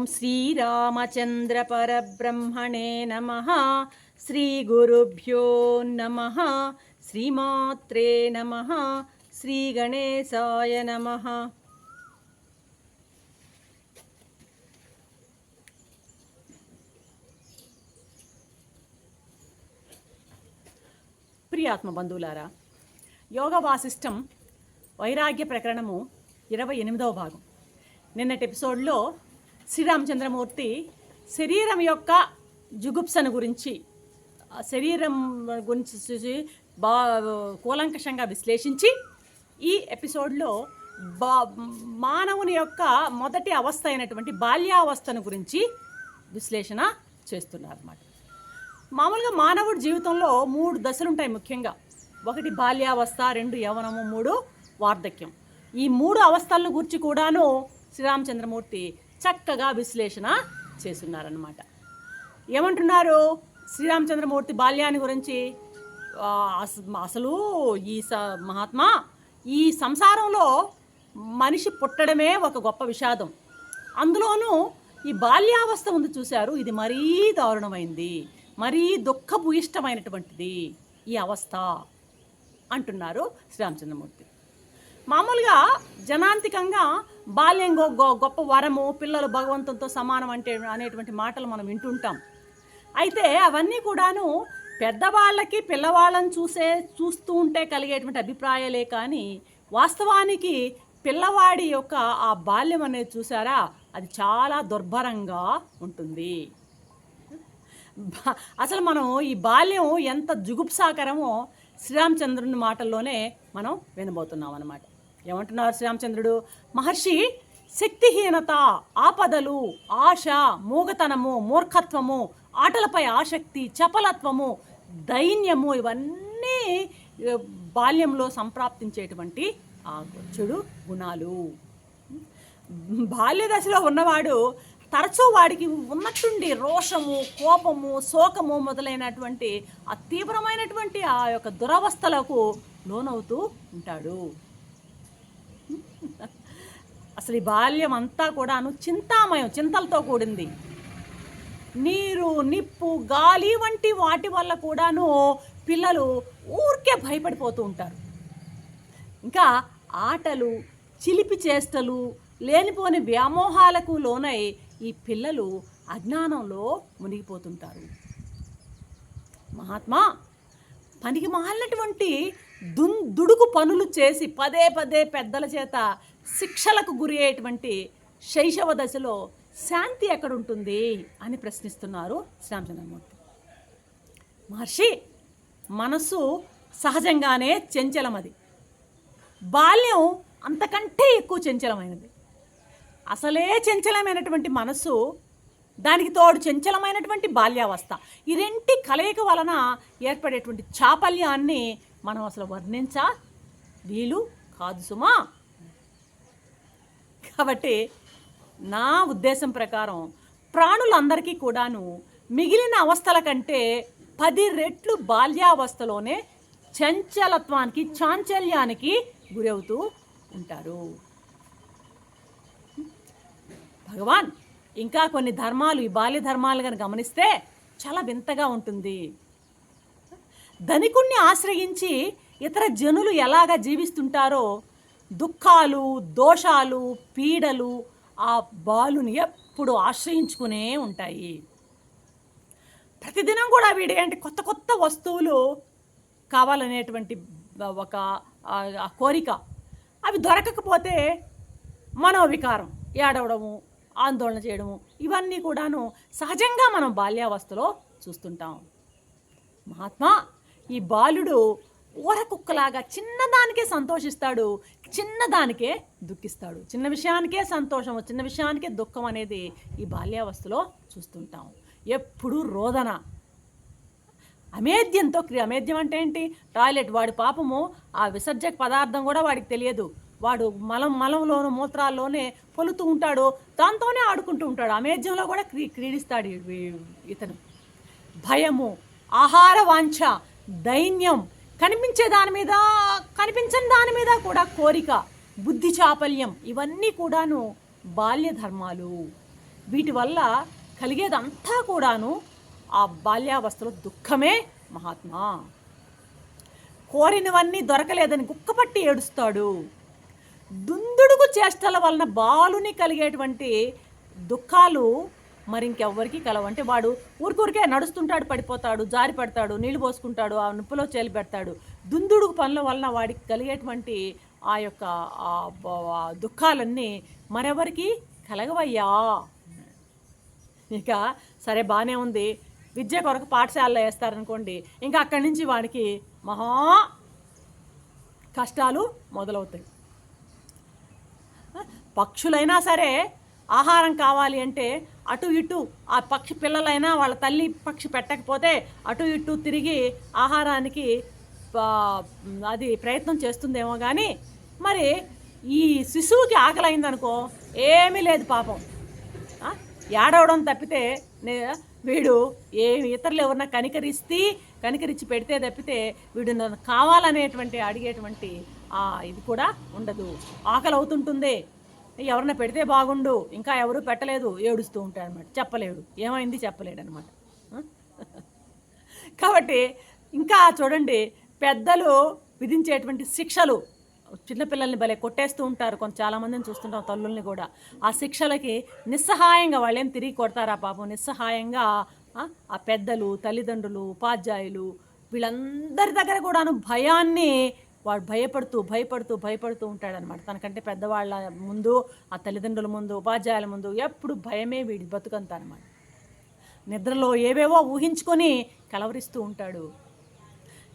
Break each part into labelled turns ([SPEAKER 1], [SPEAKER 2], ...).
[SPEAKER 1] ఓం శ్రీరామచంద్ర పరబ్రహ్మణే నమః. శ్రీ గురుభ్యో నమః. శ్రీమాత్రే నమః. శ్రీ గణేశాయ నమః. ప్రియాత్మ బంధువులారా, యోగ వాసిష్టం వైరాగ్య ప్రకరణము 28వ భాగం. నిన్నటి ఎపిసోడ్లో శ్రీరామచంద్రమూర్తి శరీరం యొక్క జుగుప్సను గురించి, శరీరం గురించి కూలంకషంగా విశ్లేషించి ఈ ఎపిసోడ్లో మానవుని యొక్క మొదటి అవస్థ అయినటువంటి బాల్యావస్థను గురించి విశ్లేషణ చేస్తున్నారన్నమాట. మామూలుగా మానవుడి జీవితంలో 3 దశలు ఉంటాయి ముఖ్యంగా. 1 బాల్యావస్థ, 2 యవ్వనము, 3 వార్ధక్యం. ఈ 3 అవస్థలను గురించి కూడాను శ్రీరామచంద్రమూర్తి చక్కగా విశ్లేషణ చేస్తున్నారన్నమాట. ఏమంటున్నారు శ్రీరామచంద్రమూర్తి బాల్యాన్ని గురించి? అసలు ఈ మహాత్మా, ఈ సంసారంలో మనిషి పుట్టడమే ఒక గొప్ప విషాదం. అందులోనూ ఈ బాల్యావస్థ ఉంది చూశారు, ఇది మరీ దారుణమైంది, మరీ దుఃఖభూయిష్టమైనటువంటిది ఈ అవస్థ అంటున్నారు శ్రీరామచంద్రమూర్తి. మామూలుగా జనాంతికంగా బాల్యం గొప్ప వరము, పిల్లలు భగవంతునితో సమానం అనేటువంటి మాటలు మనం వింటుంటాం. అయితే అవన్నీ కూడాను పెద్దవాళ్ళకి పిల్లవాళ్ళని చూస్తూ ఉంటే కలిగేటువంటి అభిప్రాయాలే కానీ వాస్తవానికి పిల్లవాడి యొక్క ఆ బాల్యం అనేది చూసారా, అది చాలా దుర్భరంగా ఉంటుంది. అసలు మనం ఈ బాల్యం ఎంత జుగుప్సాకరమో శ్రీరామచంద్రుని మాటల్లోనే మనం వినబోతున్నాం అన్నమాట. ఏమంటున్నారు శ్రీరామచంద్రుడు? మహర్షి, శక్తిహీనత, ఆపదలు, ఆశ, మూగతనము, మూర్ఖత్వము, ఆటలపై ఆసక్తి, చపలత్వము, దైన్యము, ఇవన్నీ బాల్యంలో సంప్రాప్తించేటువంటి ఆ చెడు గుణాలు. బాల్య దశలో ఉన్నవాడు తరచూ వాడికి ఉన్నట్టుండి రోషము, కోపము, శోకము మొదలైనటువంటి ఆ తీవ్రమైనటువంటి ఆ యొక్క దురవస్థలకు లోనవుతూ ఉంటాడు. అసలు ఈ బాల్యం అంతా కూడాను చింతామయం, చింతలతో కూడింది. నీరు, నిప్పు, గాలి వంటి వాటి వల్ల కూడాను పిల్లలు ఊరికే భయపడిపోతూ ఉంటారు. ఇంకా ఆటలు, చిలిపి చేష్టలు, లేనిపోని వ్యామోహాలకు లోనై ఈ పిల్లలు అజ్ఞానంలో మునిగిపోతుంటారు. మహాత్మా, పనికి మాలినటువంటి దుడుకు పనులు చేసి పదే పెద్దల చేత శిక్షలకు గురి అయ్యేటువంటి శైశవ దశలో శాంతి ఎక్కడుంటుంది అని ప్రశ్నిస్తున్నారు శ్రీరామచంద్రమూర్తి. మహర్షి, మనస్సు సహజంగానే చంచలమది. బాల్యం అంతకంటే ఎక్కువ చంచలమైనది. అసలే చంచలమైనటువంటి మనస్సు, దానికి తోడు చంచలమైనటువంటి బాల్యావస్థ, ఈ రెంటి కలయిక వలన ఏర్పడేటువంటి చాపల్యాన్ని మనం అసలు వర్ణించా వీలు కాదు సుమా. కాబట్టి నా ఉద్దేశం ప్రకారం ప్రాణులందరికీ కూడాను మిగిలిన అవస్థల కంటే 10 రెట్లు బాల్యావస్థలోనే చంచలత్వానికి, చాంచల్యానికి గురవుతూ ఉంటారు. భగవాన్ ఇంకా కొన్ని ధర్మాలు, ఈ బాల్య ధర్మాలు కానీ గమనిస్తే చాలా వింతగా ఉంటుంది. ధనికుణ్ణి ఆశ్రయించి ఇతర జనులు ఎలాగా జీవిస్తుంటారో దుఃఖాలు, దోషాలు, పీడలు ఆ బాలుని ఎప్పుడు ఆశ్రయించుకునే ఉంటాయి. ప్రతిదినం కూడా వీడేంటి కొత్త వస్తువులు కావాలనేటువంటి ఒక కోరిక, అవి దొరకకపోతే మనోవికారం, ఏడవడము, ఆందోళన చేయడము, ఇవన్నీ కూడాను సహజంగా మనం బాల్యావస్థలో చూస్తుంటాం. మహాత్మా, ఈ బాలుడు ఊరకుక్కలాగా చిన్నదానికే సంతోషిస్తాడు, చిన్నదానికే దుఃఖిస్తాడు. చిన్న విషయానికే సంతోషం, చిన్న విషయానికే దుఃఖం అనేది ఈ బాల్యావస్థలో చూస్తుంటాం. ఎప్పుడూ రోదన, అమేద్యంతో అమేద్యం అంటే ఏంటి? టాయిలెట్. వాడి పాపము ఆ విసర్జక పదార్థం కూడా వాడికి తెలియదు. వాడు మలంలోను మూత్రాల్లోనే పొలుతూ ఉంటాడు, దాంతోనే ఆడుకుంటూ ఉంటాడు. అమేద్యంలో కూడా క్రీడిస్తాడు ఇతను. భయము, ఆహార వాంఛ, దైన్యం, కనిపించే దాని మీద, కనిపించని దాని మీద కూడా కోరిక, బుద్ధి చాపల్యం, ఇవన్నీ కూడాను బాల్య ధర్మాలు. వీటి వల్ల కలిగేదంతా కూడాను ఆ బాల్యావస్థలో దుఃఖమే మహాత్మా. కోరినవన్నీ దొరకలేదని కుక్కపట్టి ఏడుస్తాడు. దుందుడుకు చేష్టల వలన బాలుని కలిగేటువంటి దుఃఖాలు మరి ఇంకెవ్వరికి కలవంటే వాడు ఊరికే నడుస్తుంటాడు, పడిపోతాడు, జారి పడతాడు, నీళ్లు పోసుకుంటాడు, ఆ నిప్పులో చేలి పెడతాడు. దుందుడుకు పనుల వలన వాడికి కలిగేటువంటి ఆ యొక్క దుఃఖాలన్నీ మరెవరికి కలగవయ్యా. ఇక సరే బాగానే ఉంది, విద్య కొరకు పాఠశాలలో వేస్తారనుకోండి, ఇంకా అక్కడి నుంచి వాడికి మహా కష్టాలు మొదలవుతాయి. పక్షులైనా సరే ఆహారం కావాలి అంటే అటు ఇటు ఆ పక్షి పిల్లలైనా వాళ్ళ తల్లి పక్షి పెట్టకపోతే అటు ఇటు తిరిగి ఆహారానికి అది ప్రయత్నం చేస్తుందేమో కానీ మరి ఈ శిశువుకి ఆకలి అయిందనుకో ఏమీ లేదు పాపం, ఏడవడం తప్పితే వీడు ఇతరులు ఎవరన్నా కనికరించి పెడితే తప్పితే వీడు నన్ను కావాలనేటువంటి అడిగేటువంటి ఇది కూడా ఉండదు. ఆకలి అవుతుంటుంది, ఎవరన్నా పెడితే బాగుండు, ఇంకా ఎవరు పెట్టలేదు, ఏడుస్తూ ఉంటాడు అనమాట. చెప్పలేడు, ఏమైంది చెప్పలేడు అనమాట. కాబట్టి ఇంకా చూడండి, పెద్దలు విధించేటువంటి శిక్షలు చిన్నపిల్లల్ని భలే కొట్టేస్తూ ఉంటారు. చాలామందిని చూస్తుంటాం, తల్లుల్ని కూడా. ఆ శిక్షలకి నిస్సహాయంగా వాళ్ళేం తిరిగి కొడతారా పాపం, నిస్సహాయంగా ఆ పెద్దలు, తల్లిదండ్రులు, ఉపాధ్యాయులు వీళ్ళందరి దగ్గర కూడాను భయాన్ని వాడు భయపడుతూ ఉంటాడనమాట. తనకంటే పెద్దవాళ్ళ ముందు, ఆ తల్లిదండ్రుల ముందు, ఉపాధ్యాయుల ముందు ఎప్పుడు భయమే వీడి బతుకంతా అనమాట. నిద్రలో ఏవేవో ఊహించుకొని కలవరిస్తూ ఉంటాడు.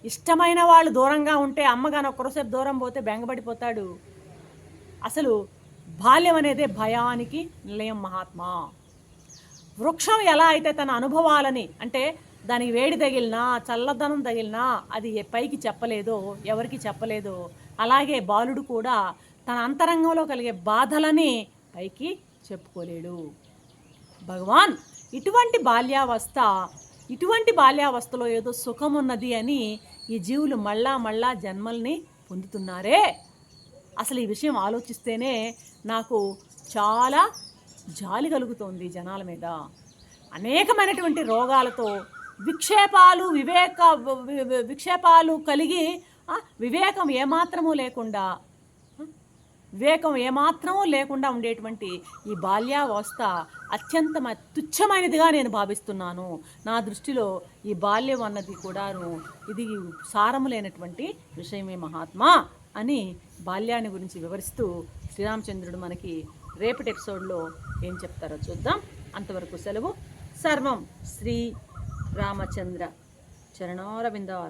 [SPEAKER 1] ఇష్టమైన వాళ్ళు దూరంగా ఉంటే అమ్మగాని ఒక్కరోసేపు దూరం పోతే బెంగపడిపోతాడు. అసలు బాల్యం అనేదే భయానికి నిలయం మహాత్మా. వృక్షం ఎలా అయితే తన అనుభవాలని, అంటే దానికి వేడి తగిలినా చల్లదనం తగిలినా అది పైకి చెప్పలేదో, ఎవరికి చెప్పలేదో, అలాగే బాలుడు కూడా తన అంతరంగంలో కలిగే బాధలని పైకి చెప్పుకోలేడు. భగవాన్ ఇటువంటి బాల్యావస్థలో ఏదో సుఖం ఉన్నది అని ఈ జీవులు మళ్ళా జన్మల్ని పొందుతున్నారే. అసలు ఈ విషయం ఆలోచిస్తేనే నాకు చాలా జాలి జనాల మీద. అనేకమైనటువంటి రోగాలతో విక్షేపాలు కలిగి వివేకం ఏమాత్రమూ లేకుండా ఉండేటువంటి ఈ బాల్యావస్థ అత్యంత తుచ్చమైనదిగా నేను భావిస్తున్నాను. నా దృష్టిలో ఈ బాల్యం అన్నది కూడాను ఇది సారము లేనటువంటి విషయమే మహాత్మా అని బాల్యాన్ని గురించి వివరిస్తూ శ్రీరామచంద్రుడు మనకి రేపటి ఎపిసోడ్లో ఏం చెప్తారో చూద్దాం. అంతవరకు సెలవు. సర్వం శ్రీ రామచంద్ర చరణారవింద